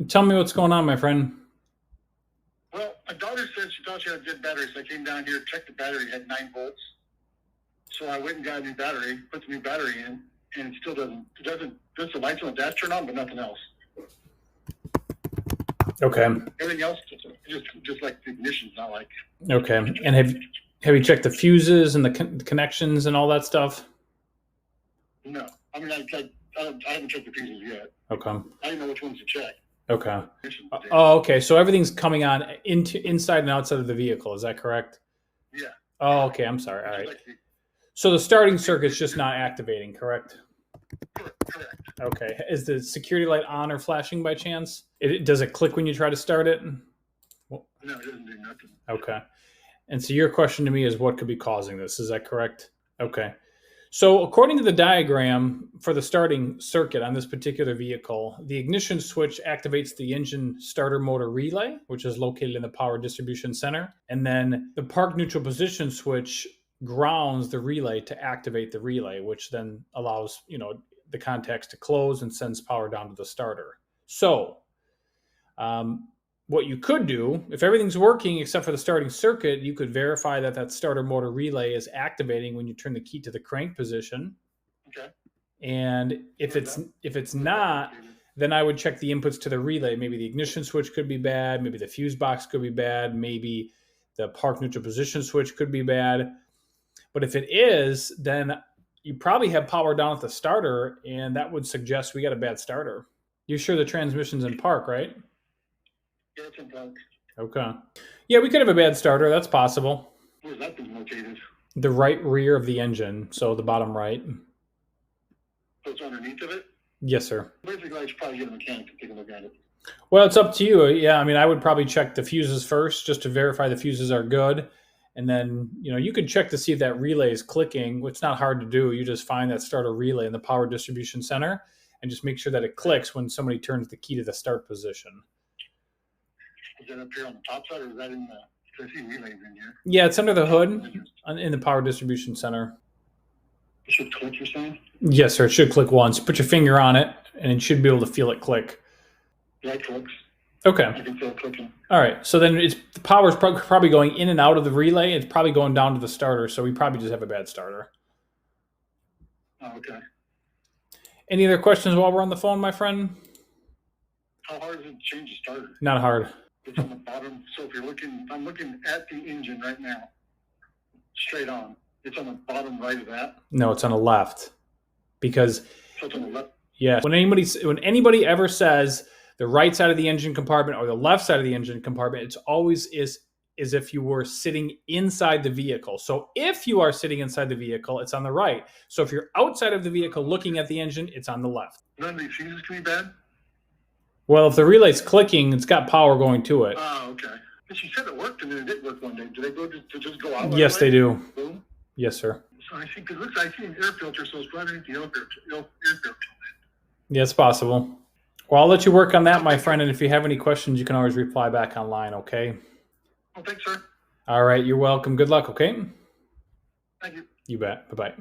Tell me what's going on, my friend. Well, my daughter said she thought she had a good battery, so I came down here, checked the battery, it had 9 volts. So I went and got a new battery, put the new battery in, and it still doesn't. Just the lights on the dash turn on, but nothing else. Okay. Everything else, just like the ignition's not like. Okay. And have you checked the fuses and the connections and all that stuff? No, I mean I haven't checked the fuses yet. Okay. I didn't know which ones to check. Okay. Oh, okay. So everything's coming on inside and outside of the vehicle. Is that correct? Yeah. Oh, okay. I'm sorry. All right. So the starting circuit's just not activating, correct? Correct. Okay. Is the security light on or flashing by chance? Does it click when you try to start it? No, it doesn't do nothing. Okay. And so your question to me is what could be causing this? Is that correct? Okay. So according to the diagram for the starting circuit on this particular vehicle, the ignition switch activates the engine starter motor relay, which is located in the power distribution center. And then the park neutral position switch grounds the relay to activate the relay, which then allows, the contacts to close and sends power down to the starter. So what you could do, if everything's working except for the starting circuit, you could verify that starter motor relay is activating when you turn the key to the crank position. Okay. And if it's not, then I would check the inputs to the relay. Maybe the ignition switch could be bad. Maybe the fuse box could be bad. Maybe the park neutral position switch could be bad. But if it is, then you probably have power down at the starter, and that would suggest we got a bad starter. You're sure the transmission's in park, right? Yeah, it's in park. Okay. Yeah, we could have a bad starter. That's possible. Where's that thing located? The right rear of the engine, so the bottom right. So it's underneath of it? Yes, sir. Basically, I should probably get a mechanic to take a look at it. Well, it's up to you. Yeah, I mean, I would probably check the fuses first just to verify the fuses are good. And then, you could check to see if that relay is clicking, which is not hard to do. You just find that starter relay in the power distribution center and just make sure that it clicks when somebody turns the key to the start position. Is that up here on the top side, or is that in the? I see relays in here. Yeah, it's under the hood in the power distribution center. It should click, you're saying? Yes, sir. It should click once. Put your finger on it, and it should be able to feel it click. Yeah, it clicks. Okay. I can feel it clicking. All right. So then the power is probably going in and out of the relay. It's probably going down to the starter, so we probably just have a bad starter. Oh, okay. Any other questions while we're on the phone, my friend? How hard is it to change the starter? Not hard. It's on the bottom. So if you're looking, I'm looking at the engine right now, straight on. It's on the bottom right of that. No, it's on the left. Because So it's on the left. Yeah, when anybody ever says the right side of the engine compartment or the left side of the engine compartment, it's always is if you were sitting inside the vehicle. So if you are sitting inside the vehicle, it's on the right. So if you're outside of the vehicle looking at the engine, it's on the left. None of these fuses can be bad? Well, if the relay's clicking, it's got power going to it. Oh, okay. But she said it worked, and then it did work one day. Do they go to just go out? Yes, they do. Boom. Yes, sir. So I see, because I see an air filter, so it's right underneath the air filter. Yeah, it's possible. Well, I'll let you work on that, my friend. And if you have any questions, you can always reply back online, okay? Well, thanks, sir. All right, you're welcome. Good luck, okay? Thank you. You bet. Bye-bye.